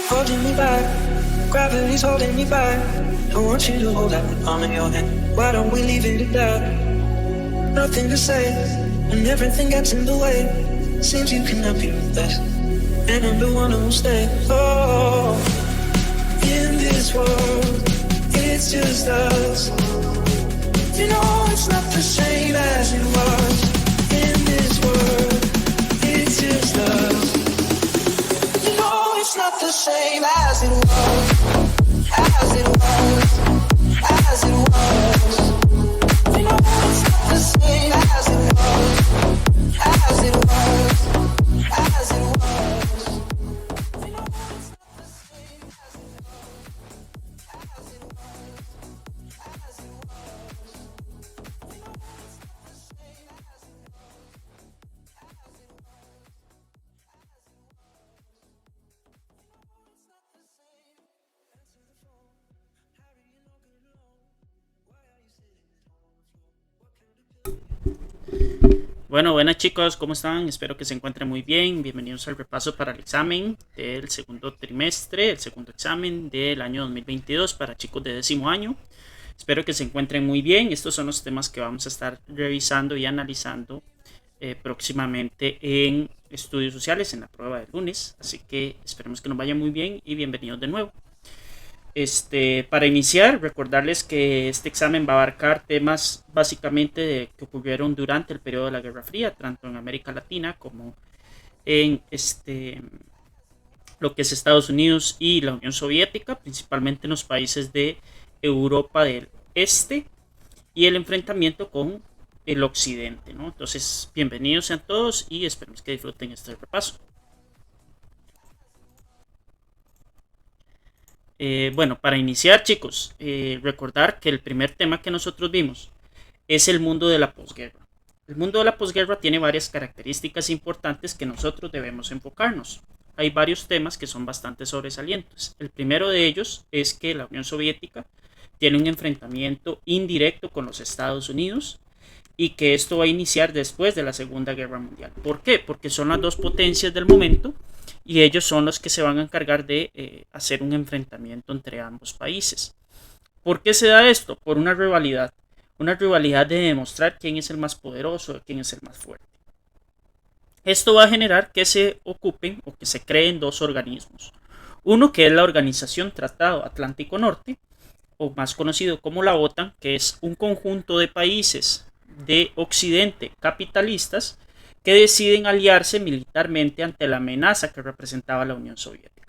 holding me back. Gravity's holding me back. I want you to hold that palm in your hand. Why don't we leave it at that? Nothing to say when everything gets in the way. Seems you cannot be with us, and I'm the one who'll stay. Oh, in this world, it's just us. You know it's not the same as it was. In this world, it's just us. You know it's not the same as it was. As it was. As it was. You know it's not the same as it was. As it was. As it was. You know it's not the same as it was. As it was. As it was. You know it's not the same as it was. As it was. Bueno, buenas chicos, ¿cómo están? Espero que se encuentren muy bien. Bienvenidos al repaso para el examen del segundo trimestre, el segundo examen del año 2022 para chicos de 10º año. Espero que se encuentren muy bien. Estos son los temas que vamos a estar revisando y analizando próximamente en estudios sociales en la prueba de lunes. Así que esperemos que nos vaya muy bien y bienvenidos de nuevo. Para iniciar, recordarles que este examen va a abarcar temas básicamente que ocurrieron durante el periodo de la Guerra Fría, tanto en América Latina como en lo que es Estados Unidos y la Unión Soviética, principalmente en los países de Europa del Este y el enfrentamiento con el Occidente, ¿no? Entonces, bienvenidos sean todos y esperemos que disfruten este repaso. Bueno, para iniciar, chicos, recordar que el primer tema que nosotros vimos es el mundo de la posguerra. El mundo de la posguerra tiene varias características importantes que nosotros debemos enfocarnos. Hay varios temas que son bastante sobresalientes. El primero de ellos es que la Unión Soviética tiene un enfrentamiento indirecto con los Estados Unidos y que esto va a iniciar después de la Segunda Guerra Mundial. ¿Por qué? Porque son las dos potencias del momento y ellos son los que se van a encargar de hacer un enfrentamiento entre ambos países. ¿Por qué se da esto? Por una rivalidad de demostrar quién es el más poderoso, quién es el más fuerte. Esto va a generar que se ocupen o que se creen dos organismos. Uno que es la Organización Tratado Atlántico Norte, o más conocido como la OTAN, que es un conjunto de países de Occidente capitalistas que deciden aliarse militarmente ante la amenaza que representaba la Unión Soviética.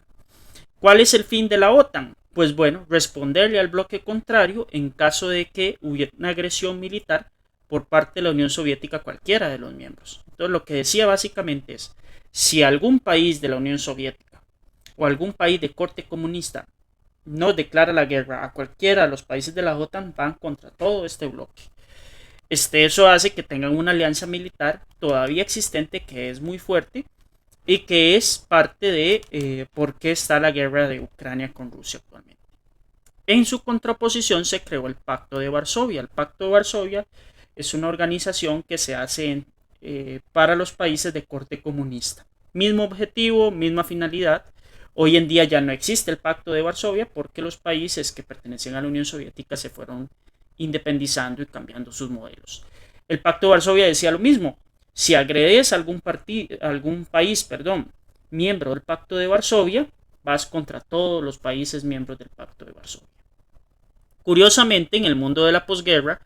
¿Cuál es el fin de la OTAN? Pues bueno, responderle al bloque contrario en caso de que hubiera una agresión militar por parte de la Unión Soviética a cualquiera de los miembros. Entonces lo que decía básicamente es, si algún país de la Unión Soviética o algún país de corte comunista no declara la guerra a cualquiera de los países de la OTAN, van contra todo este bloque. Eso hace que tengan una alianza militar todavía existente que es muy fuerte y que es parte de por qué está la guerra de Ucrania con Rusia actualmente. En su contraposición se creó el Pacto de Varsovia. El Pacto de Varsovia es una organización que se hace para los países de corte comunista. Mismo objetivo, misma finalidad. Hoy en día ya no existe el Pacto de Varsovia porque los países que pertenecían a la Unión Soviética se fueron independizando y cambiando sus modelos. El Pacto de Varsovia decía lo mismo. Si agredes a algún país, miembro del Pacto de Varsovia, vas contra todos los países miembros del Pacto de Varsovia. Curiosamente, en el mundo de la posguerra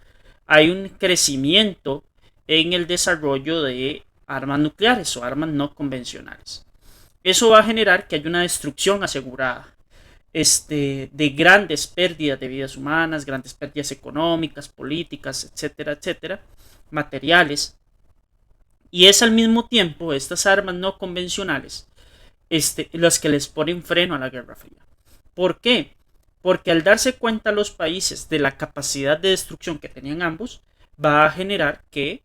hay un crecimiento en el desarrollo de armas nucleares o armas no convencionales. Eso va a generar que haya una destrucción asegurada de grandes pérdidas de vidas humanas, grandes pérdidas económicas, políticas, etcétera, etcétera, materiales. Y es al mismo tiempo estas armas no convencionales las que les ponen freno a la Guerra Fría. ¿Por qué? Porque al darse cuenta los países de la capacidad de destrucción que tenían ambos, va a generar que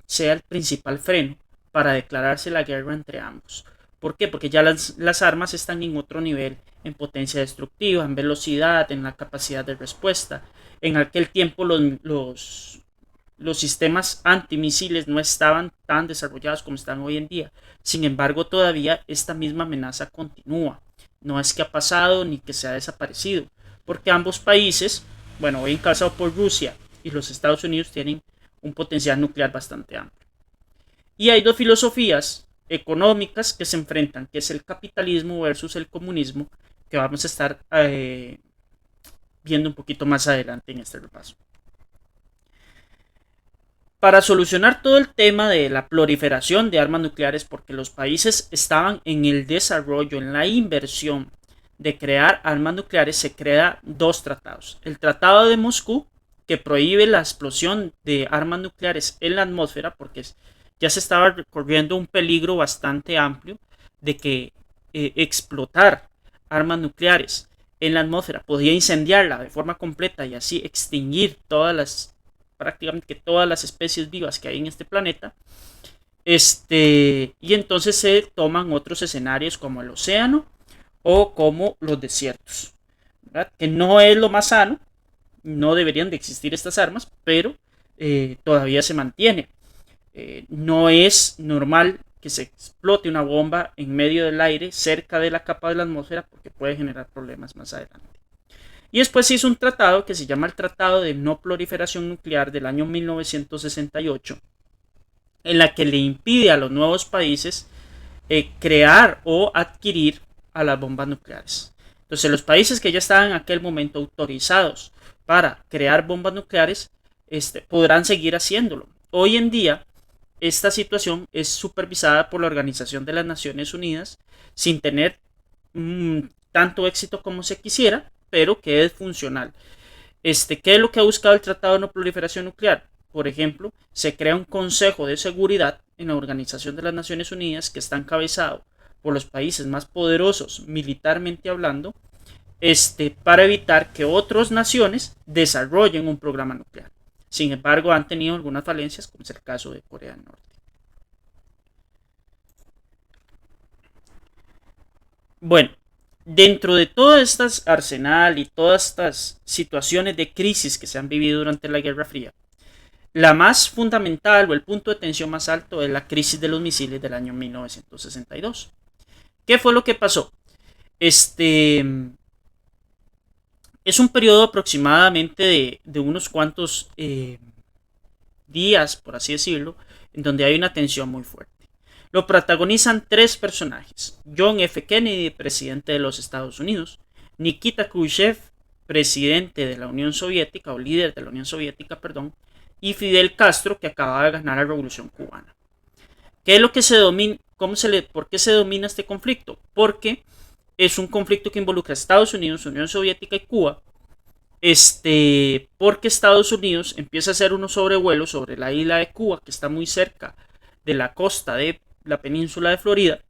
sea el principal freno para declararse la guerra entre ambos. ¿Por qué? Porque ya las armas están en otro nivel, en potencia destructiva, en velocidad, en la capacidad de respuesta. En aquel tiempo los sistemas antimisiles no estaban tan desarrollados como están hoy en día. Sin embargo, todavía esta misma amenaza continúa. No es que ha pasado ni que se ha desaparecido, porque ambos países, bueno, hoy encabezados por Rusia y los Estados Unidos, tienen un potencial nuclear bastante amplio. Y hay dos filosofías económicas que se enfrentan, que es el capitalismo versus el comunismo, que vamos a estar viendo un poquito más adelante en este repaso. Para solucionar todo el tema de la proliferación de armas nucleares, porque los países estaban en el desarrollo, en la inversión de crear armas nucleares, se crean dos tratados. El Tratado de Moscú, que prohíbe la explosión de armas nucleares en la atmósfera, porque ya se estaba corriendo un peligro bastante amplio de que explotar armas nucleares en la atmósfera podía incendiarla de forma completa y así extinguir prácticamente todas las especies vivas que hay en este planeta. Y entonces se toman otros escenarios como el océano o como los desiertos, ¿verdad? Que no es lo más sano, no deberían de existir estas armas, pero todavía se mantiene. No es normal que se explote una bomba en medio del aire cerca de la capa de la atmósfera porque puede generar problemas más adelante. Y después se hizo un tratado que se llama el Tratado de No Proliferación Nuclear del año 1968, en la que le impide a los nuevos países crear o adquirir a las bombas nucleares. Entonces los países que ya estaban en aquel momento autorizados para crear bombas nucleares podrán seguir haciéndolo. Hoy en día esta situación es supervisada por la Organización de las Naciones Unidas sin tener tanto éxito como se quisiera, pero que es funcional. ¿Qué es lo que ha buscado el Tratado de No Proliferación Nuclear? Por ejemplo, se crea un Consejo de Seguridad en la Organización de las Naciones Unidas que está encabezado por los países más poderosos militarmente hablando, para evitar que otras naciones desarrollen un programa nuclear. Sin embargo, han tenido algunas falencias, como es el caso de Corea del Norte. Bueno, dentro de todo este arsenal y todas estas situaciones de crisis que se han vivido durante la Guerra Fría, la más fundamental o el punto de tensión más alto es la crisis de los misiles del año 1962. ¿Qué fue lo que pasó? Es un periodo aproximadamente de unos cuantos días, por así decirlo, en donde hay una tensión muy fuerte. Lo protagonizan tres personajes: John F. Kennedy, presidente de los Estados Unidos; Nikita Khrushchev, presidente de la Unión Soviética, o líder de la Unión Soviética, perdón; y Fidel Castro, que acababa de ganar la Revolución Cubana. ¿Qué es lo que se domina? ¿Por qué se domina este conflicto? Porque es un conflicto que involucra a Estados Unidos, Unión Soviética y Cuba. Porque Estados Unidos empieza a hacer unos sobrevuelos sobre la isla de Cuba, que está muy cerca de la costa de la península de Florida,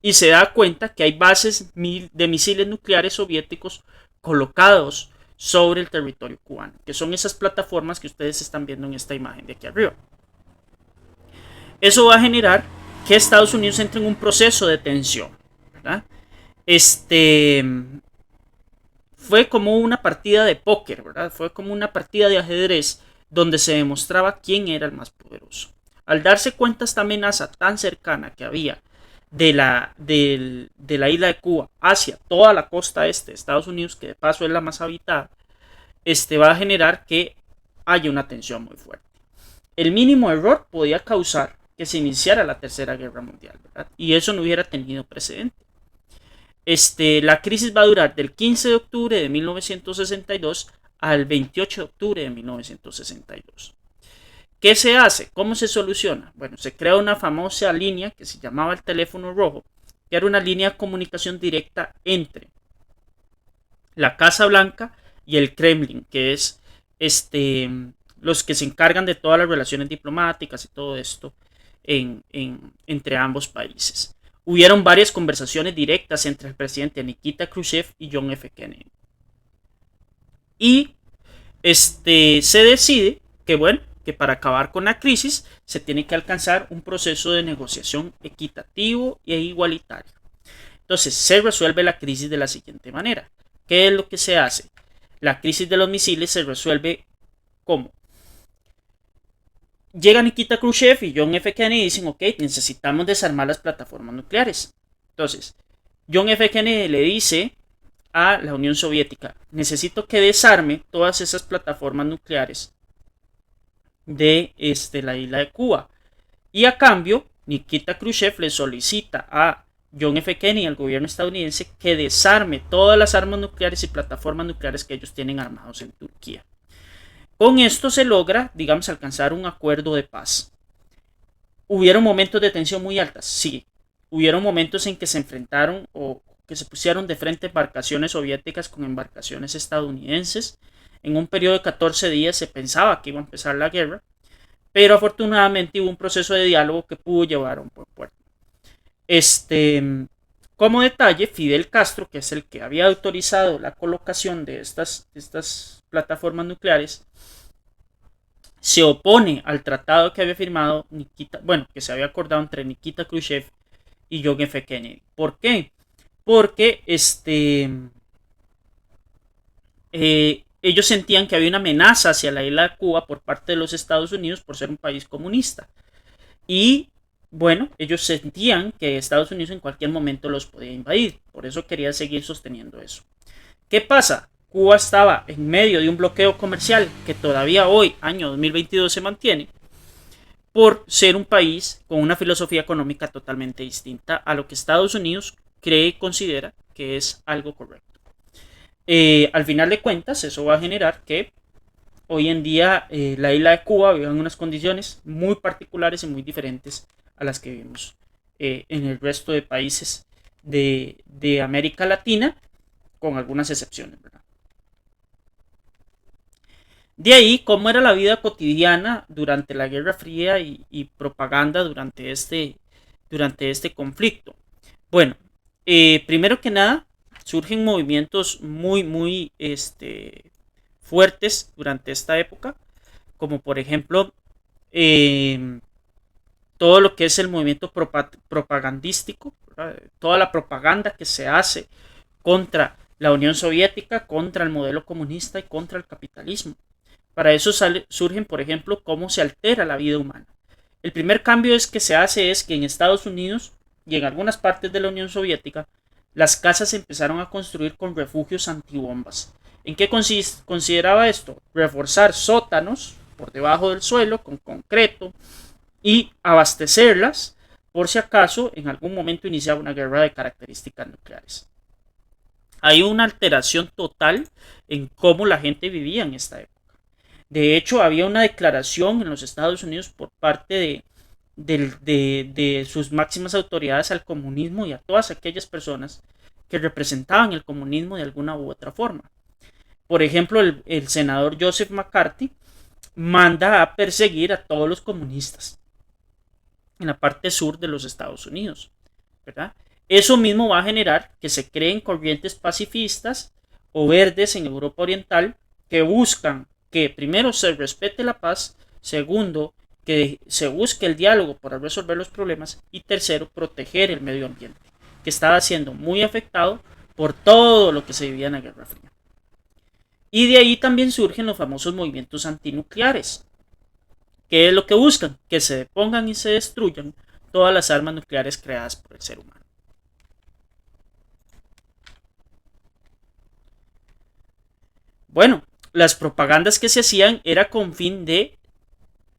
y se da cuenta que hay bases de misiles nucleares soviéticos colocados sobre el territorio cubano, que son esas plataformas que ustedes están viendo en esta imagen de aquí arriba. Eso va a generar que Estados Unidos entre en un proceso de tensión, ¿verdad? Fue como una partida de póker, ¿verdad? Fue como una partida de ajedrez donde se demostraba quién era el más poderoso. Al darse cuenta esta amenaza tan cercana que había de la isla de Cuba hacia toda la costa este de Estados Unidos, que de paso es la más habitada, va a generar que haya una tensión muy fuerte. El mínimo error podía causar que se iniciara la Tercera Guerra Mundial, ¿verdad? Y eso no hubiera tenido precedente. La crisis va a durar del 15 de octubre de 1962 al 28 de octubre de 1962. ¿Qué se hace? ¿Cómo se soluciona? Bueno, se crea una famosa línea que se llamaba el teléfono rojo, que era una línea de comunicación directa entre la Casa Blanca y el Kremlin, que es los que se encargan de todas las relaciones diplomáticas y todo esto entre ambos países. Hubieron varias conversaciones directas entre el presidente Nikita Khrushchev y John F. Kennedy. Y se decide que para acabar con la crisis se tiene que alcanzar un proceso de negociación equitativo e igualitario. Entonces se resuelve la crisis de la siguiente manera. ¿Qué es lo que se hace? La crisis de los misiles se resuelve ¿cómo? Llega Nikita Khrushchev y John F. Kennedy y dicen, ok, necesitamos desarmar las plataformas nucleares. Entonces, John F. Kennedy le dice a la Unión Soviética: necesito que desarme todas esas plataformas nucleares de la isla de Cuba. Y a cambio, Nikita Khrushchev le solicita a John F. Kennedy, al gobierno estadounidense, que desarme todas las armas nucleares y plataformas nucleares que ellos tienen armados en Turquía. Con esto se logra, digamos, alcanzar un acuerdo de paz. ¿Hubieron momentos de tensión muy altas? Sí. Hubieron momentos en que se enfrentaron o que se pusieron de frente embarcaciones soviéticas con embarcaciones estadounidenses. En un periodo de 14 días se pensaba que iba a empezar la guerra, pero afortunadamente hubo un proceso de diálogo que pudo llevar a un buen puerto. Como detalle, Fidel Castro, que es el que había autorizado la colocación de estas plataformas nucleares, se opone al tratado que había firmado que se había acordado entre Nikita Khrushchev y John F. Kennedy. ¿Por qué? Porque ellos sentían que había una amenaza hacia la isla de Cuba por parte de los Estados Unidos por ser un país comunista. Y bueno, ellos sentían que Estados Unidos en cualquier momento los podía invadir. Por eso quería seguir sosteniendo eso. ¿Qué pasa? Cuba estaba en medio de un bloqueo comercial que todavía hoy, año 2022, se mantiene, por ser un país con una filosofía económica totalmente distinta a lo que Estados Unidos cree y considera que es algo correcto. Al final de cuentas, eso va a generar que hoy en día la isla de Cuba vive en unas condiciones muy particulares y muy diferentes a las que vivimos en el resto de países de América Latina, con algunas excepciones, ¿verdad? De ahí, cómo era la vida cotidiana durante la Guerra Fría y propaganda durante este conflicto. Bueno, primero que nada, surgen movimientos muy fuertes durante esta época, como por ejemplo todo lo que es el movimiento propagandístico, ¿verdad? Toda la propaganda que se hace contra la Unión Soviética, contra el modelo comunista y contra el capitalismo. Para eso surgen, por ejemplo, cómo se altera la vida humana. El primer cambio que se hace es que en Estados Unidos y en algunas partes de la Unión Soviética, las casas se empezaron a construir con refugios antibombas. ¿En qué consideraba esto? Reforzar sótanos por debajo del suelo con concreto y abastecerlas por si acaso en algún momento iniciaba una guerra de características nucleares. Hay una alteración total en cómo la gente vivía en esta época. De hecho, había una declaración en los Estados Unidos por parte de sus máximas autoridades al comunismo y a todas aquellas personas que representaban el comunismo de alguna u otra forma. Por ejemplo, el senador Joseph McCarthy manda a perseguir a todos los comunistas en la parte sur de los Estados Unidos, ¿verdad? Eso mismo va a generar que se creen corrientes pacifistas o verdes en Europa Oriental que buscan que primero se respete la paz, segundo, que se busque el diálogo para resolver los problemas y tercero, proteger el medio ambiente, que estaba siendo muy afectado por todo lo que se vivía en la Guerra Fría. Y de ahí también surgen los famosos movimientos antinucleares. ¿Qué es lo que buscan? Que se depongan y se destruyan todas las armas nucleares creadas por el ser humano. Bueno, las propagandas que se hacían era con fin de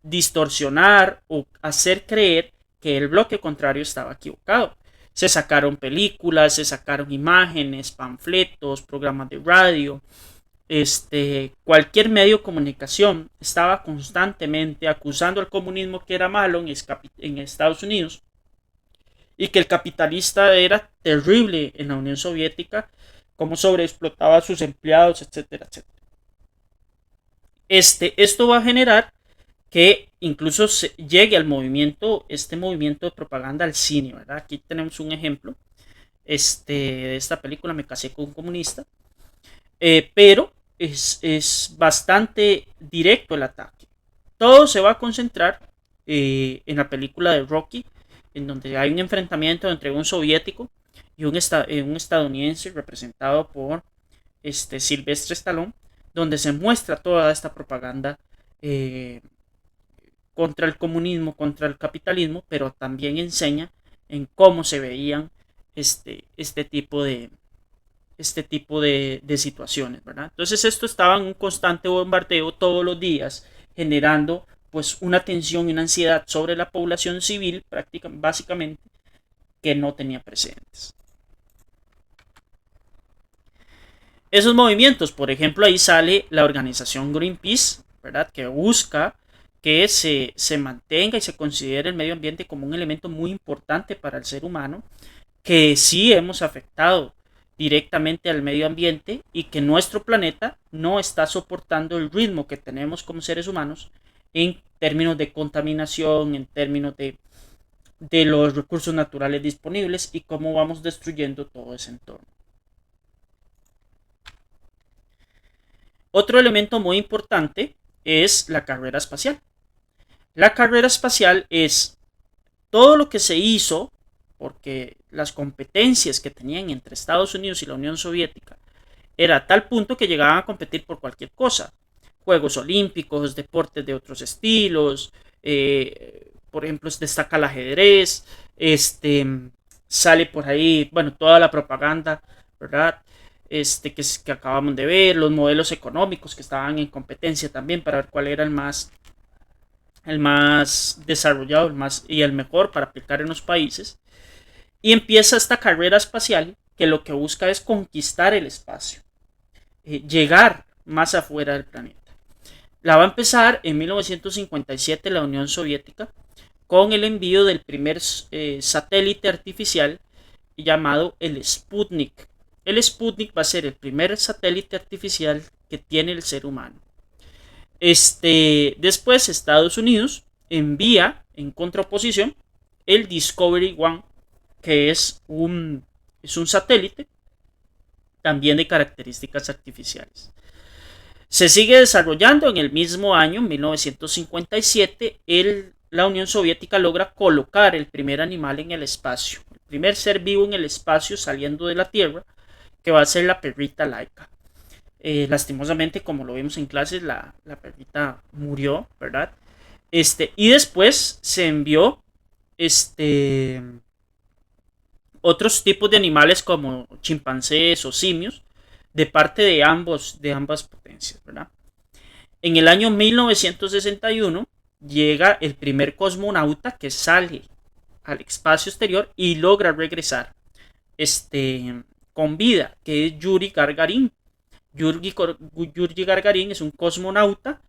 distorsionar o hacer creer que el bloque contrario estaba equivocado. Se sacaron películas, se sacaron imágenes, panfletos, programas de radio. Cualquier medio de comunicación estaba constantemente acusando al comunismo que era malo en Estados Unidos y que el capitalista era terrible en la Unión Soviética, cómo sobreexplotaba a sus empleados, etcétera, etcétera. Esto va a generar que incluso llegue al movimiento de propaganda al cine, ¿verdad? Aquí tenemos un ejemplo de esta película, Me casé con un comunista, pero es bastante directo el ataque. Todo se va a concentrar en la película de Rocky, en donde hay un enfrentamiento entre un soviético y un estadounidense representado por Sylvester Stallone, donde se muestra toda esta propaganda contra el comunismo, contra el capitalismo, pero también enseña en cómo se veían este tipo de situaciones, ¿verdad? Entonces esto estaba en un constante bombardeo todos los días, generando pues una tensión y una ansiedad sobre la población civil, básicamente, que no tenía precedentes. Esos movimientos, por ejemplo, ahí sale la organización Greenpeace, ¿verdad? Que busca que se mantenga y se considere el medio ambiente como un elemento muy importante para el ser humano, que sí hemos afectado directamente al medio ambiente y que nuestro planeta no está soportando el ritmo que tenemos como seres humanos en términos de contaminación, en términos de los recursos naturales disponibles y cómo vamos destruyendo todo ese entorno. Otro elemento muy importante es la carrera espacial. La carrera espacial es todo lo que se hizo porque las competencias que tenían entre Estados Unidos y la Unión Soviética era a tal punto que llegaban a competir por cualquier cosa. Juegos olímpicos, deportes de otros estilos, por ejemplo, destaca el ajedrez, sale por ahí, bueno, toda la propaganda, ¿verdad? Que acabamos de ver, los modelos económicos que estaban en competencia también para ver cuál era el más desarrollado y el mejor para aplicar en los países. Y empieza esta carrera espacial que lo que busca es conquistar el espacio, llegar más afuera del planeta. La va a empezar en 1957 la Unión Soviética con el envío del primer satélite artificial llamado el Sputnik. El Sputnik va a ser el primer satélite artificial que tiene el ser humano. Después Estados Unidos envía en contraposición el Discovery One, que es un satélite también de características artificiales. Se sigue desarrollando en el mismo año, en 1957, la Unión Soviética logra colocar el primer animal en el espacio, el primer ser vivo en el espacio saliendo de la Tierra, que va a ser la perrita Laika. Lastimosamente, como lo vimos en clases, la perrita murió, ¿verdad? Y después se envió otros tipos de animales como chimpancés o simios de parte de ambas potencias, ¿verdad? En el año 1961 llega el primer cosmonauta que sale al espacio exterior y logra regresar con vida, que es Yuri Gagarin. Yuri Gagarin es un cosmonauta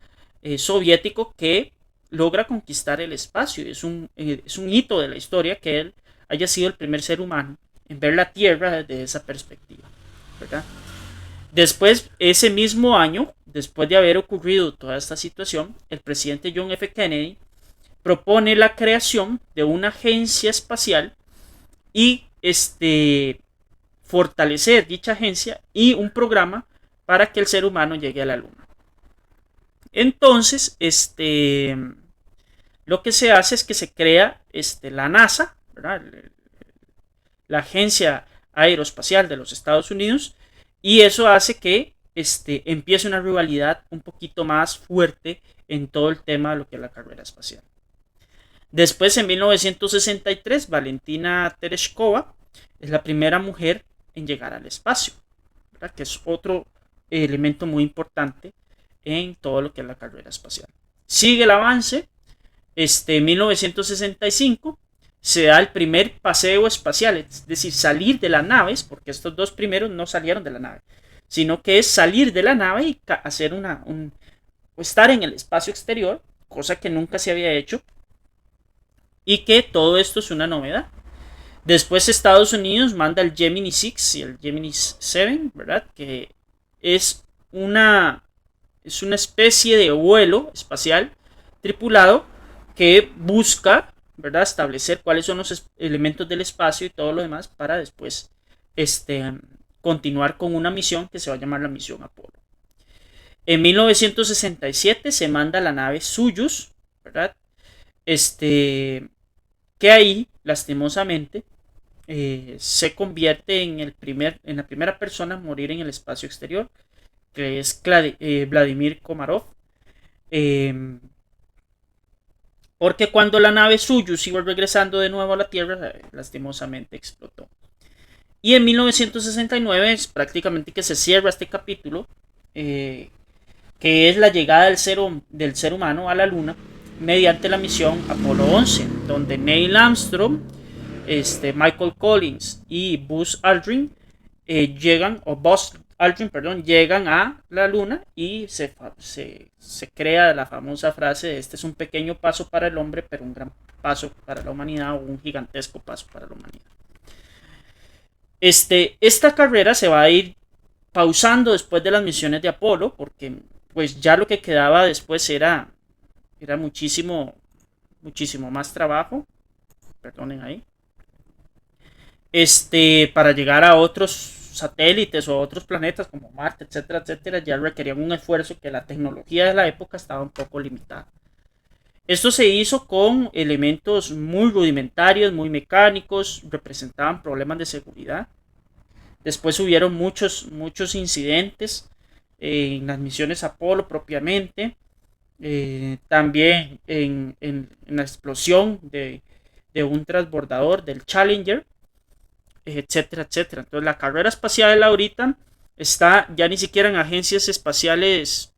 soviético que logra conquistar el espacio. Es un hito de la historia que él haya sido el primer ser humano en ver la Tierra desde esa perspectiva, ¿verdad? Después, ese mismo año, después de haber ocurrido toda esta situación, el presidente John F. Kennedy propone la creación de una agencia espacial y fortalecer dicha agencia y un programa para que el ser humano llegue a la luna. Entonces, lo que se hace es que se crea la NASA, ¿verdad? La Agencia Aeroespacial de los Estados Unidos, y eso hace que empiece una rivalidad un poquito más fuerte en todo el tema de lo que es la carrera espacial. Después, en 1963, Valentina Tereshkova es la primera mujer en llegar al espacio, ¿verdad? Que es otro elemento muy importante en todo lo que es la carrera espacial. Sigue el avance. En 1965 se da el primer paseo espacial, es decir, salir de las naves, porque estos dos primeros no salieron de la nave, sino que es salir de la nave y hacer estar en el espacio exterior, cosa que nunca se había hecho, y que todo esto es una novedad. Después Estados Unidos manda el Gemini 6 y el Gemini 7, ¿verdad? Que es una especie de vuelo espacial tripulado que busca, ¿verdad?, establecer cuáles son los elementos del espacio y todo lo demás para después continuar con una misión que se va a llamar la misión Apolo. En 1967 se manda la nave Soyuz, ¿verdad? Que ahí, lastimosamente, se convierte en la primera persona a morir en el espacio exterior, que es Vladimir Komarov. Porque cuando la nave Soyuz iba regresando de nuevo a la Tierra, lastimosamente explotó. Y en 1969 es prácticamente que se cierra este capítulo, que es la llegada del ser humano a la Luna mediante la misión Apolo 11, donde Neil Armstrong, Michael Collins y Buzz Aldrin llegan a la Luna y se crea la famosa frase de este es un pequeño paso para el hombre, pero un gran paso para la humanidad, o un gigantesco paso para la humanidad. Esta carrera se va a ir pausando después de las misiones de Apolo, porque pues ya lo que quedaba después era muchísimo más trabajo, perdonen ahí, para llegar a otros satélites o otros planetas como Marte, etcétera, etcétera, ya requerían un esfuerzo que la tecnología de la época estaba un poco limitada. Esto se hizo con elementos muy rudimentarios, muy mecánicos, representaban problemas de seguridad. Después hubieron muchos incidentes en las misiones Apolo propiamente. También en la explosión de un transbordador del Challenger, etcétera, etcétera. Entonces la carrera espacial ahorita está ya ni siquiera en agencias espaciales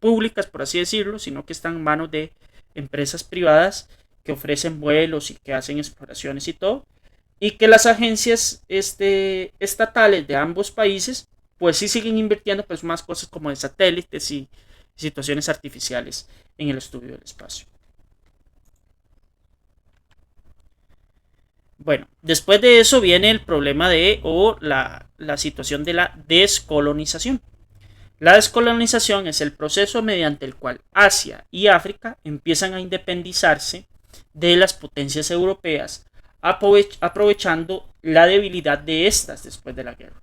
públicas, por así decirlo, sino que están en manos de empresas privadas que ofrecen vuelos y que hacen exploraciones y todo, y que las agencias estatales de ambos países pues sí siguen invirtiendo pues más cosas como de satélites y situaciones artificiales en el estudio del espacio. Bueno, después de eso viene el problema la situación de la descolonización. La descolonización es el proceso mediante el cual Asia y África empiezan a independizarse de las potencias europeas, aprovechando la debilidad de estas después de la guerra.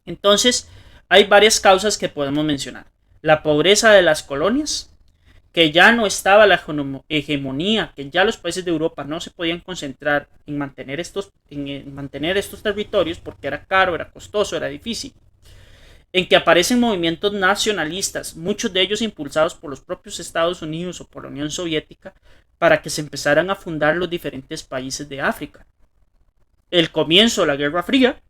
Entonces, hay varias causas que podemos mencionar. La pobreza de las colonias, que ya no estaba la hegemonía, que ya los países de Europa no se podían concentrar en mantener estos territorios porque era caro, era costoso, era difícil. En que aparecen movimientos nacionalistas, muchos de ellos impulsados por los propios Estados Unidos o por la Unión Soviética, para que se empezaran a fundar los diferentes países de África. El comienzo de la Guerra Fría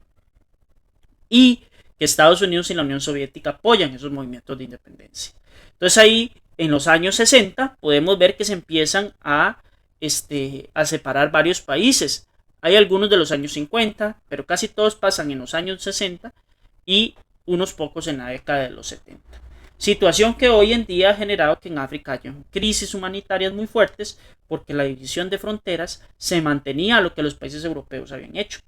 y que Estados Unidos y la Unión Soviética apoyan esos movimientos de independencia. Entonces ahí, en los años 60, podemos ver que se empiezan a separar varios países. Hay algunos de los años 50, pero casi todos pasan en los años 60 y unos pocos en la década de los 70. Situación que hoy en día ha generado que en África haya crisis humanitarias muy fuertes porque la división de fronteras se mantenía a lo que los países europeos habían hecho.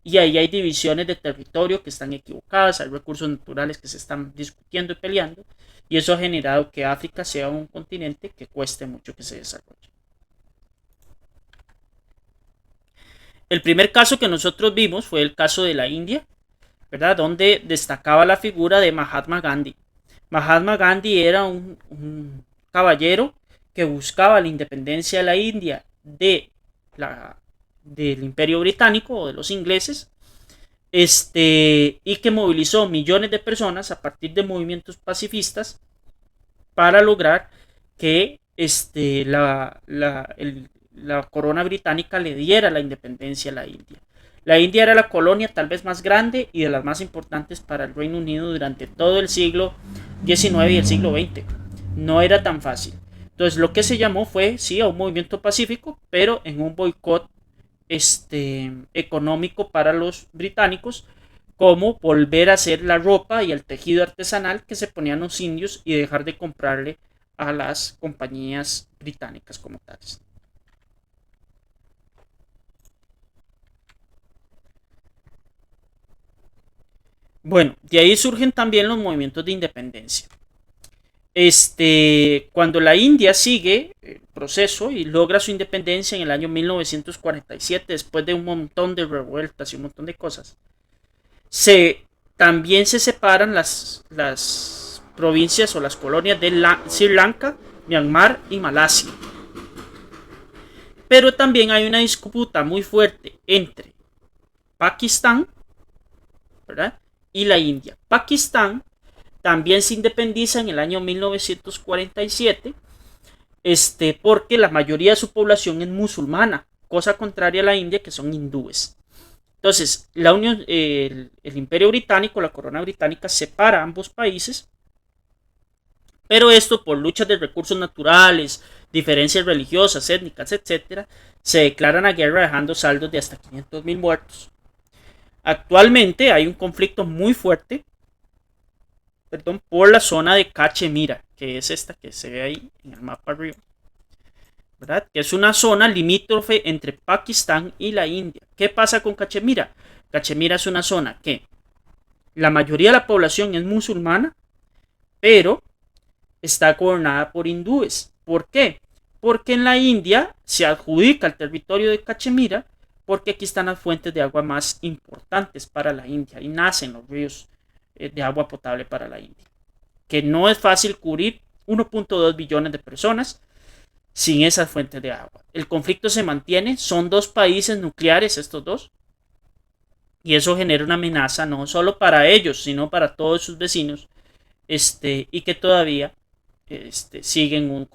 Y ahí hay divisiones de territorio que están equivocadas, hay recursos naturales que se están discutiendo y peleando, y eso ha generado que África sea un continente que cueste mucho que se desarrolle. El primer caso que nosotros vimos fue el caso de la India, ¿verdad? Donde destacaba la figura de Mahatma Gandhi. Mahatma Gandhi era un caballero que buscaba la independencia de la India del Imperio Británico o de los ingleses, y que movilizó millones de personas a partir de movimientos pacifistas para lograr que la corona británica le diera la independencia a la India. La India era la colonia tal vez más grande y de las más importantes para el Reino Unido durante todo el siglo XIX y el siglo XX. No era tan fácil. Entonces lo que se llamó fue, sí, a un movimiento pacífico, pero en un boicot económico para los británicos, como volver a hacer la ropa y el tejido artesanal que se ponían los indios y dejar de comprarle a las compañías británicas como tales. Bueno, de ahí surgen también los movimientos de independencia. Cuando la India sigue el proceso y logra su independencia en el año 1947, después de un montón de revueltas y un montón de cosas, también se separan las provincias o las colonias de Sri Lanka, Myanmar y Malasia. Pero también hay una disputa muy fuerte entre Pakistán, ¿verdad?, y la India. Pakistán también se independiza en el año 1947, porque la mayoría de su población es musulmana, cosa contraria a la India, que son hindúes. Entonces, el Imperio Británico, la corona británica, separa ambos países, pero esto por luchas de recursos naturales, diferencias religiosas, étnicas, etcétera, se declaran la guerra dejando saldos de hasta 500.000 muertos. Actualmente hay un conflicto muy fuerte, por la zona de Cachemira, que es esta que se ve ahí en el mapa arriba, ¿verdad? Que es una zona limítrofe entre Pakistán y la India. ¿Qué pasa con Cachemira? Cachemira es una zona que la mayoría de la población es musulmana, pero está gobernada por hindúes. ¿Por qué? Porque en la India se adjudica el territorio de Cachemira porque aquí están las fuentes de agua más importantes para la India y nacen los ríos de agua potable para la India. Que no es fácil cubrir 1.2 billones de personas sin esas fuentes de agua. El conflicto se mantiene, son dos países nucleares estos dos, y eso genera una amenaza no solo para ellos, sino para todos sus vecinos, y que todavía siguen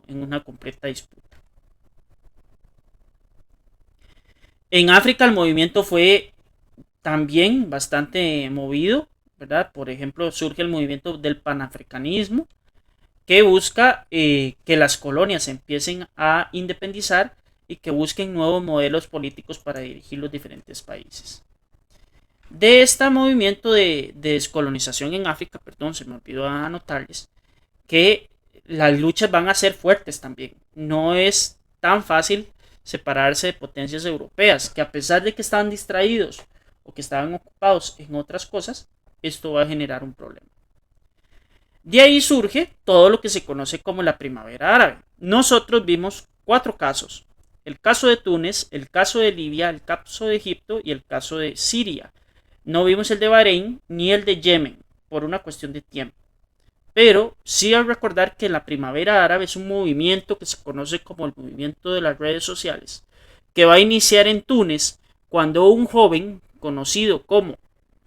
en una completa disputa. En África el movimiento fue también bastante movido, ¿verdad? Por ejemplo, surge el movimiento del panafricanismo, que busca que las colonias empiecen a independizar y que busquen nuevos modelos políticos para dirigir los diferentes países. De este movimiento de descolonización en África, se me olvidó anotarles, que las luchas van a ser fuertes también. No es tan fácil separarse de potencias europeas, que a pesar de que estaban distraídos o que estaban ocupados en otras cosas, esto va a generar un problema. De ahí surge todo lo que se conoce como la primavera árabe. Nosotros vimos 4 casos: el caso de Túnez, el caso de Libia, el caso de Egipto y el caso de Siria. No vimos el de Bahrein ni el de Yemen por una cuestión de tiempo. Pero sí al recordar que la primavera árabe es un movimiento que se conoce como el movimiento de las redes sociales, que va a iniciar en Túnez cuando un joven conocido como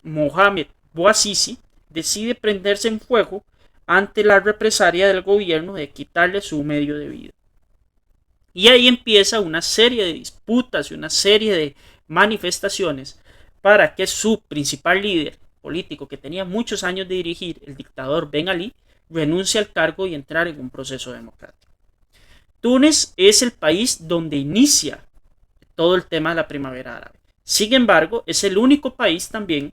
Mohamed Bouazizi decide prenderse en fuego ante la represalia del gobierno de quitarle su medio de vida. Y ahí empieza una serie de disputas y una serie de manifestaciones para que su principal líder político, que tenía muchos años de dirigir, el dictador Ben Ali, renuncie al cargo y entrar en un proceso democrático. Túnez es el país donde inicia todo el tema de la primavera árabe. Sin embargo, es el único país también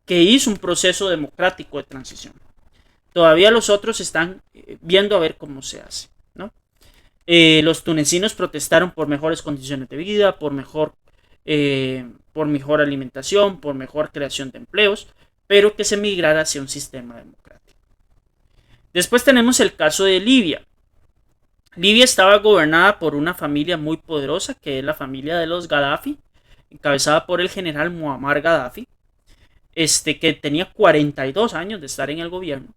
que hizo un proceso democrático de transición. Todavía los otros están viendo a ver cómo se hace, ¿no? Los tunecinos protestaron por mejores condiciones de vida, por mejor alimentación, por mejor creación de empleos, pero que se migrara hacia un sistema democrático. Después tenemos el caso de Libia. Libia estaba gobernada por una familia muy poderosa, que es la familia de los Gaddafi, encabezada por el general Muammar Gaddafi, que tenía 42 años de estar en el gobierno.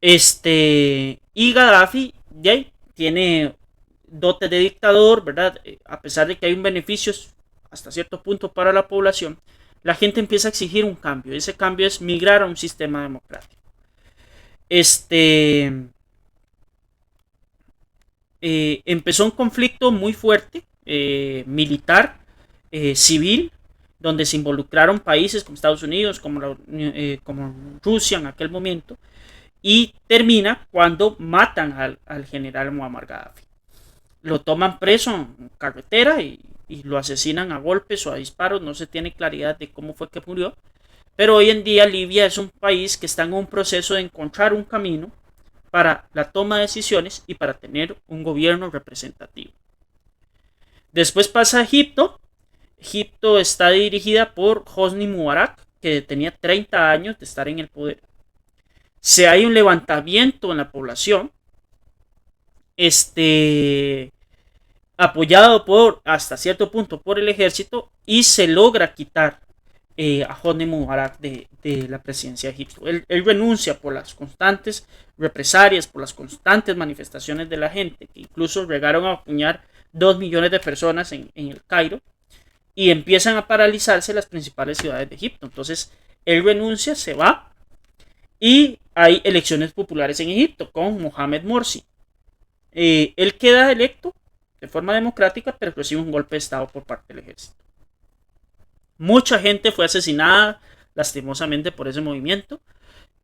Y Gaddafi tiene dotes de dictador, ¿verdad? A pesar de que hay un beneficio hasta cierto punto para la población, la gente empieza a exigir un cambio. Ese cambio es migrar a un sistema democrático. Empezó un conflicto muy fuerte, militar, civil, donde se involucraron países como Estados Unidos, como Rusia en aquel momento, y termina cuando matan al general Muammar Gaddafi. Lo toman preso en carretera y lo asesinan a golpes o a disparos. No se tiene claridad de cómo fue que murió, pero hoy en día Libia es un país que está en un proceso de encontrar un camino para la toma de decisiones y para tener un gobierno representativo. Después pasa a Egipto. Egipto está dirigida por Hosni Mubarak, que tenía 30 años de estar en el poder. Se hay un levantamiento en la población, apoyado hasta cierto punto por el ejército, y se logra quitar a Hosni Mubarak de la presidencia de Egipto. Él renuncia por las constantes represalias, por las constantes manifestaciones de la gente, que incluso llegaron a apuñar 2 millones de personas en el Cairo, y empiezan a paralizarse las principales ciudades de Egipto. Entonces él renuncia, se va, y hay elecciones populares en Egipto con Mohamed Morsi. Él queda electo de forma democrática, pero recibe un golpe de estado por parte del ejército. Mucha gente fue asesinada lastimosamente por ese movimiento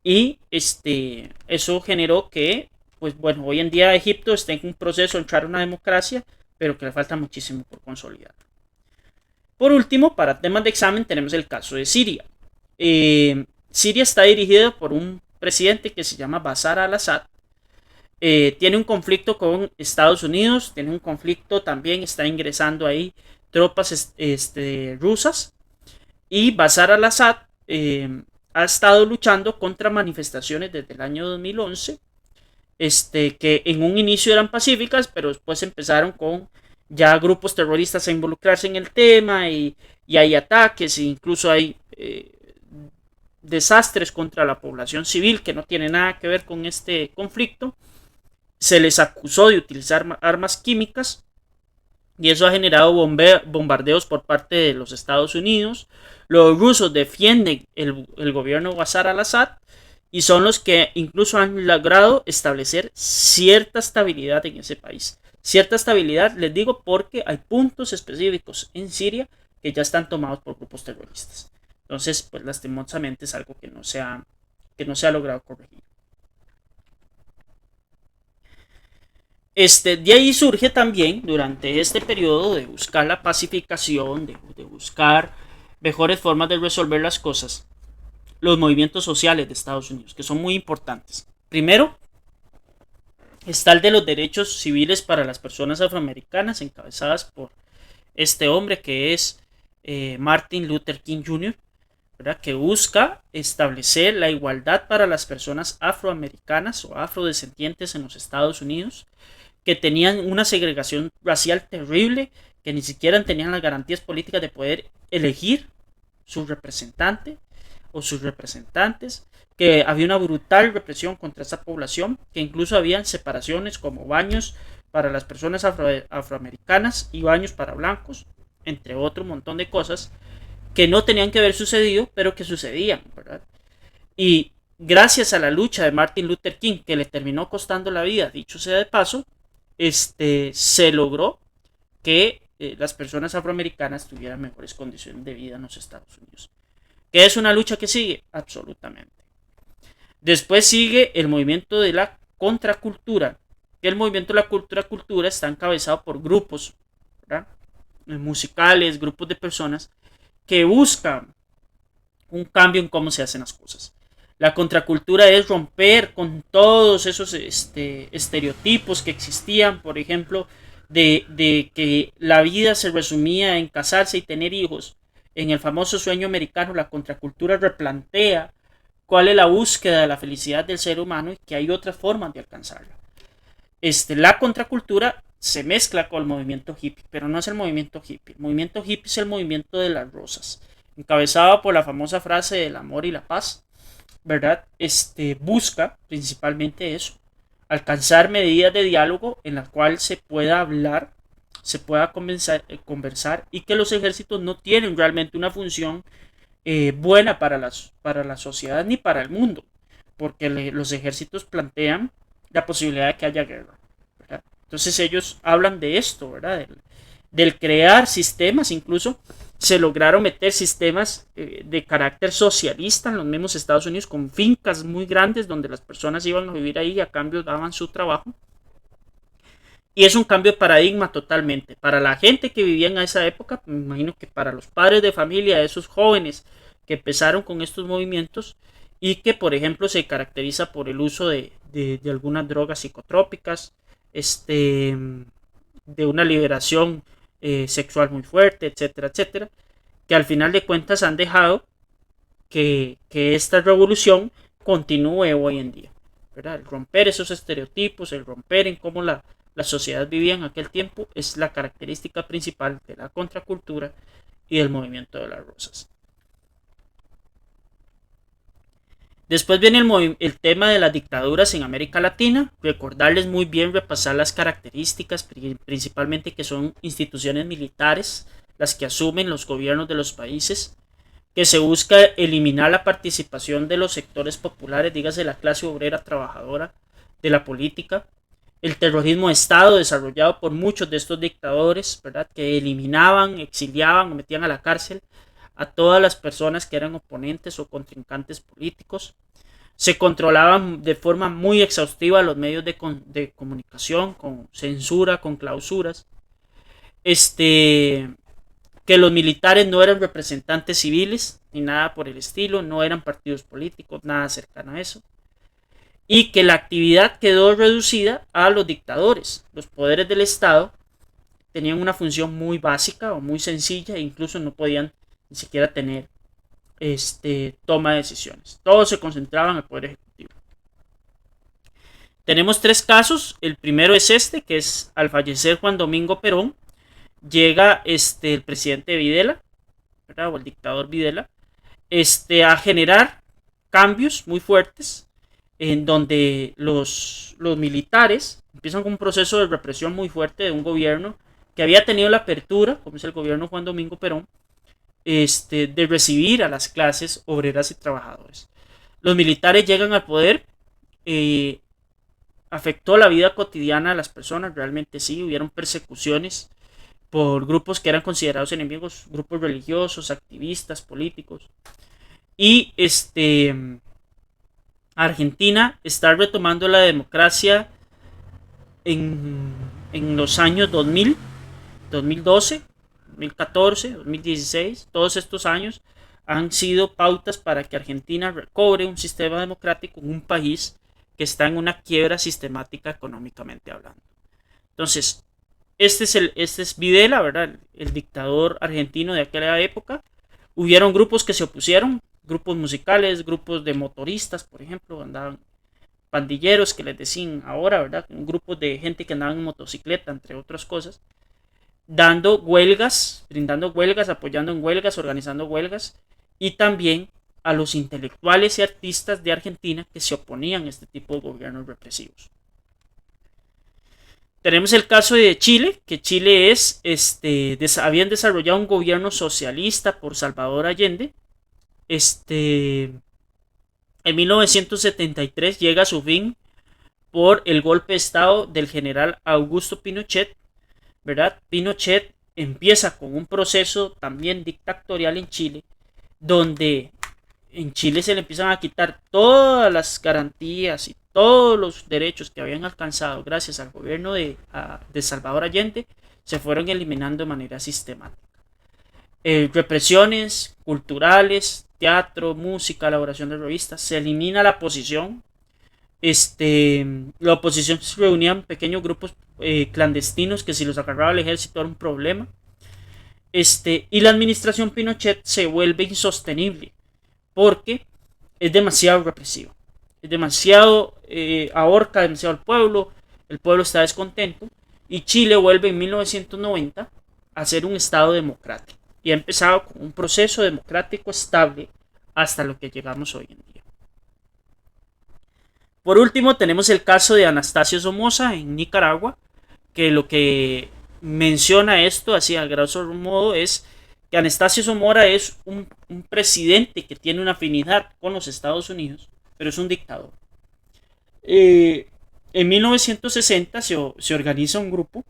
y eso generó que, pues bueno, hoy en día Egipto está en un proceso de entrar a una democracia, pero que le falta muchísimo por consolidar. Por último, para temas de examen tenemos el caso de Siria. Siria está dirigida por un presidente que se llama Bashar al-Assad. Tiene un conflicto con Estados Unidos, tiene un conflicto también, está ingresando ahí tropas rusas. Y Bashar al-Assad ha estado luchando contra manifestaciones desde el año 2011, que en un inicio eran pacíficas, pero después empezaron con ya grupos terroristas a involucrarse en el tema y hay ataques e incluso hay desastres contra la población civil que no tiene nada que ver con este conflicto. Se les acusó de utilizar armas químicas y eso ha generado bombardeos por parte de los Estados Unidos. Los rusos defienden el gobierno Bashar al-Assad y son los que incluso han logrado establecer cierta estabilidad en ese país. Cierta estabilidad, les digo, porque hay puntos específicos en Siria que ya están tomados por grupos terroristas. Entonces, pues lastimosamente es algo que no se ha logrado corregir. De ahí surge también durante este periodo de buscar la pacificación, de buscar mejores formas de resolver las cosas, los movimientos sociales de Estados Unidos, que son muy importantes. Primero, está el de los derechos civiles para las personas afroamericanas, encabezadas por este hombre que es Martin Luther King Jr., ¿verdad? Que busca establecer la igualdad para las personas afroamericanas o afrodescendientes en los Estados Unidos, que tenían una segregación racial terrible, que ni siquiera tenían las garantías políticas de poder elegir su representante o sus representantes, que había una brutal represión contra esa población, que incluso habían separaciones como baños para las personas afroamericanas y baños para blancos, entre otro montón de cosas que no tenían que haber sucedido, pero que sucedían, ¿verdad? Y gracias a la lucha de Martin Luther King, que le terminó costando la vida, dicho sea de paso, se logró que las personas afroamericanas tuvieran mejores condiciones de vida en los Estados Unidos. ¿Qué es una lucha que sigue? Absolutamente. Después sigue el movimiento de la contracultura. El movimiento de la contracultura está encabezado por grupos, ¿verdad? Musicales, grupos de personas que buscan un cambio en cómo se hacen las cosas. La contracultura es romper con todos esos estereotipos que existían, por ejemplo, de que la vida se resumía en casarse y tener hijos. En el famoso sueño americano, la contracultura replantea cuál es la búsqueda de la felicidad del ser humano y que hay otras formas de alcanzarla. La contracultura se mezcla con el movimiento hippie, pero no es el movimiento hippie. El movimiento hippie es el movimiento de las rosas, encabezado por la famosa frase del amor y la paz, ¿verdad? Busca principalmente eso, alcanzar medidas de diálogo en las cuales se pueda hablar, se pueda conversar y que los ejércitos no tienen realmente una función buena para la sociedad ni para el mundo, porque los ejércitos plantean la posibilidad de que haya guerra, ¿verdad? Entonces ellos hablan de esto, ¿verdad? Del crear sistemas, incluso se lograron meter sistemas de carácter socialista en los mismos Estados Unidos, con fincas muy grandes donde las personas iban a vivir ahí y a cambio daban su trabajo. Y es un cambio de paradigma totalmente. Para la gente que vivía en esa época, me imagino que para los padres de familia, esos jóvenes que empezaron con estos movimientos y que, por ejemplo, se caracteriza por el uso de algunas drogas psicotrópicas, de una liberación sexual muy fuerte, etcétera, etcétera, que al final de cuentas han dejado que esta revolución continúe hoy en día, ¿verdad? El romper esos estereotipos, el romper en cómo la sociedad vivía en aquel tiempo es la característica principal de la contracultura y del movimiento de las rosas. Después viene el tema de las dictaduras en América Latina. Recordarles muy bien, repasar las características, principalmente que son instituciones militares las que asumen los gobiernos de los países, que se busca eliminar la participación de los sectores populares, dígase la clase obrera trabajadora, de la política, el terrorismo de Estado desarrollado por muchos de estos dictadores, ¿verdad? Que eliminaban, exiliaban o metían a la cárcel a todas las personas que eran oponentes o contrincantes políticos. Se controlaban de forma muy exhaustiva los medios de comunicación, con censura, con clausuras. Que los militares no eran representantes civiles ni nada por el estilo, no eran partidos políticos, nada cercano a eso. Y que la actividad quedó reducida a los dictadores. Los poderes del Estado tenían una función muy básica o muy sencilla e incluso no podían ni siquiera tener toma de decisiones. Todos se concentraban en el poder ejecutivo. Tenemos 3 casos. El primero es que es al fallecer Juan Domingo Perón, llega el presidente Videla, ¿verdad? O el dictador Videla, a generar cambios muy fuertes en donde los militares empiezan con un proceso de represión muy fuerte de un gobierno que había tenido la apertura, como es el gobierno Juan Domingo Perón, de recibir a las clases obreras y trabajadores. Los militares llegan al poder, afectó la vida cotidiana de las personas, realmente sí, hubieron persecuciones por grupos que eran considerados enemigos, grupos religiosos, activistas, políticos. Y Argentina está retomando la democracia en los años 2000, 2012, 2014, 2016. Todos estos años han sido pautas para que Argentina recobre un sistema democrático en un país que está en una quiebra sistemática económicamente hablando. Entonces, este es Videla, ¿verdad? El dictador argentino de aquella época. Hubieron grupos que se opusieron, grupos musicales, grupos de motoristas, por ejemplo, andaban pandilleros que les decían ahora, ¿verdad? Grupos de gente que andaban en motocicleta, entre otras cosas, dando huelgas, brindando huelgas, apoyando en huelgas, organizando huelgas, y también a los intelectuales y artistas de Argentina que se oponían a este tipo de gobiernos represivos. Tenemos el caso de Chile, que Chile habían desarrollado un gobierno socialista por Salvador Allende. En 1973 llega a su fin por el golpe de estado del general Augusto Pinochet, ¿verdad? Pinochet empieza con un proceso también dictatorial en Chile, donde en Chile se le empiezan a quitar todas las garantías y todos los derechos que habían alcanzado gracias al gobierno de Salvador Allende, se fueron eliminando de manera sistemática. Represiones culturales, teatro, música, elaboración de revistas, se elimina la oposición. La oposición se reunía en pequeños grupos clandestinos que si los agarraba el ejército era un problema. Y la administración Pinochet se vuelve insostenible porque es demasiado represivo, es demasiado ahorca demasiado al pueblo, el pueblo está descontento y Chile vuelve en 1990 a ser un estado democrático y ha empezado con un proceso democrático estable hasta lo que llegamos hoy en día. Por último tenemos el caso de Anastasio Somoza en Nicaragua, que lo que menciona esto así a grosso modo es que Anastasio Somoza es un presidente que tiene una afinidad con los Estados Unidos, pero es un dictador. En 1960 se organiza un grupo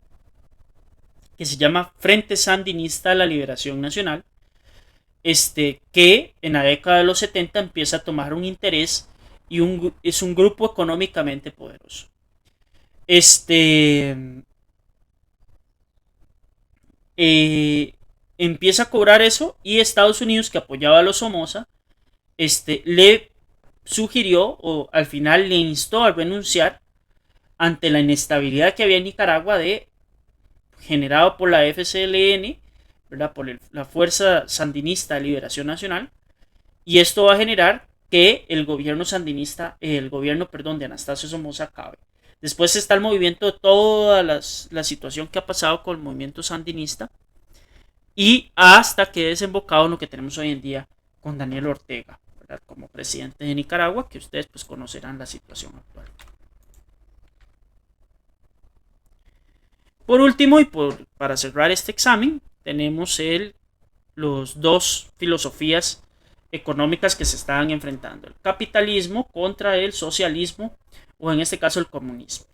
que se llama Frente Sandinista de la Liberación Nacional, que en la década de los 70 empieza a tomar un interés y es un grupo económicamente poderoso. Empieza a cobrar eso y Estados Unidos, que apoyaba a los Somoza, le sugirió o al final le instó a renunciar ante la inestabilidad que había en Nicaragua generado por la FCLN, ¿verdad? Por la Fuerza Sandinista de Liberación Nacional, y esto va a generar que el gobierno de Anastasio Somoza acabe. Después está el movimiento de toda la situación que ha pasado con el movimiento sandinista y hasta que desembocado en lo que tenemos hoy en día con Daniel Ortega, ¿verdad? Como presidente de Nicaragua, que ustedes pues conocerán la situación actual. Por último y para cerrar este examen tenemos los dos filosofías económicas que se estaban enfrentando: el capitalismo contra el socialismo, o en este caso el comunismo.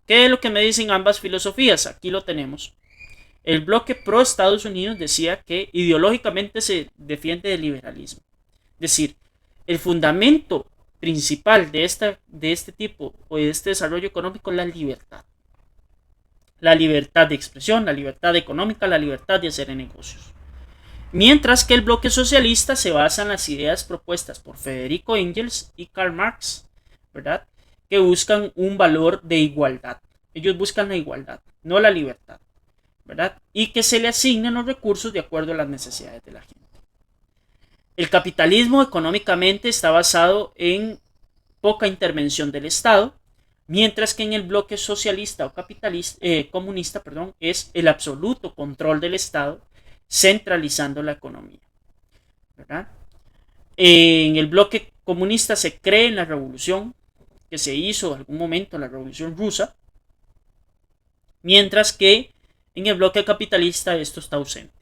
¿Qué es lo que me dicen ambas filosofías? Aquí lo tenemos. El bloque pro Estados Unidos decía que ideológicamente se defiende del liberalismo. Es decir, el fundamento principal de este tipo o de este desarrollo económico es la libertad. La libertad de expresión, la libertad económica, la libertad de hacer negocios. Mientras que el bloque socialista se basa en las ideas propuestas por Federico Engels y Karl Marx, ¿verdad? Que buscan un valor de igualdad. Ellos buscan la igualdad, no la libertad, ¿verdad? Y que se le asignen los recursos de acuerdo a las necesidades de la gente. El capitalismo económicamente está basado en poca intervención del Estado, mientras que en el bloque socialista o comunista, es el absoluto control del Estado centralizando la economía, ¿verdad? En el bloque comunista se cree en la revolución que se hizo en algún momento, la revolución rusa, mientras que en el bloque capitalista esto está ausente.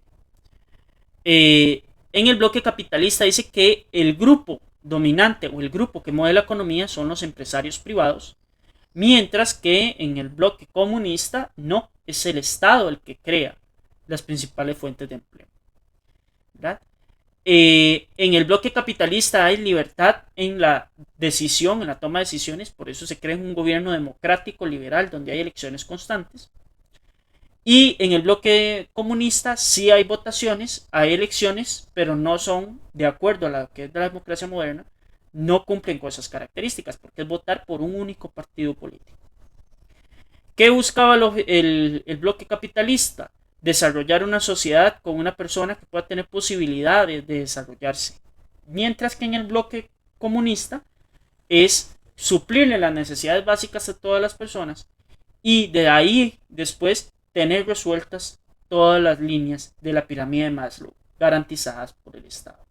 En el bloque capitalista dice que el grupo dominante o el grupo que mueve la economía son los empresarios privados, mientras que en el bloque comunista no, es el Estado el que crea las principales fuentes de empleo, ¿verdad? En el bloque capitalista hay libertad en la decisión, en la toma de decisiones, por eso se crea un gobierno democrático liberal donde hay elecciones constantes. Y en el bloque comunista sí hay votaciones, hay elecciones, pero no son de acuerdo a lo que es la democracia moderna, no cumplen con esas características, porque es votar por un único partido político. ¿Qué buscaba el bloque capitalista? Desarrollar una sociedad con una persona que pueda tener posibilidades de desarrollarse. Mientras que en el bloque comunista es suplirle las necesidades básicas a todas las personas y de ahí después tener resueltas todas las líneas de la pirámide de Maslow garantizadas por el Estado.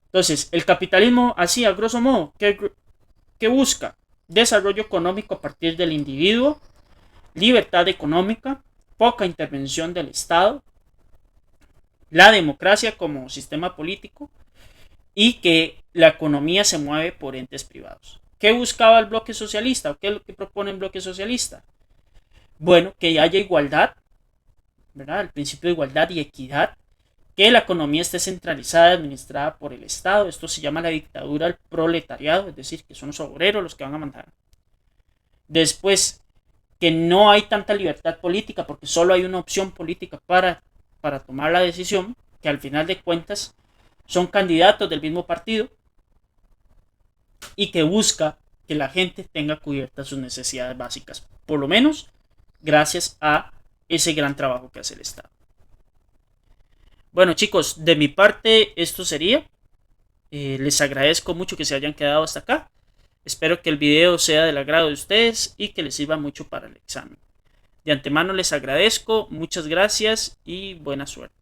Entonces, el capitalismo, así a grosso modo, ¿qué busca? Desarrollo económico a partir del individuo, libertad económica, poca intervención del Estado, la democracia como sistema político y que la economía se mueve por entes privados. ¿Qué buscaba el bloque socialista? ¿O qué es lo que propone el bloque socialista? Bueno, que haya igualdad, ¿verdad? El principio de igualdad y equidad, que la economía esté centralizada, administrada por el Estado. Esto se llama la dictadura del proletariado, es decir, que son los obreros los que van a mandar. Después, que no hay tanta libertad política porque solo hay una opción política para tomar la decisión, que al final de cuentas son candidatos del mismo partido y que busca que la gente tenga cubiertas sus necesidades básicas, por lo menos gracias a ese gran trabajo que hace el Estado. Bueno, chicos, de mi parte esto sería. Les agradezco mucho que se hayan quedado hasta acá. Espero que el video sea del agrado de ustedes y que les sirva mucho para el examen. De antemano les agradezco, muchas gracias y buena suerte.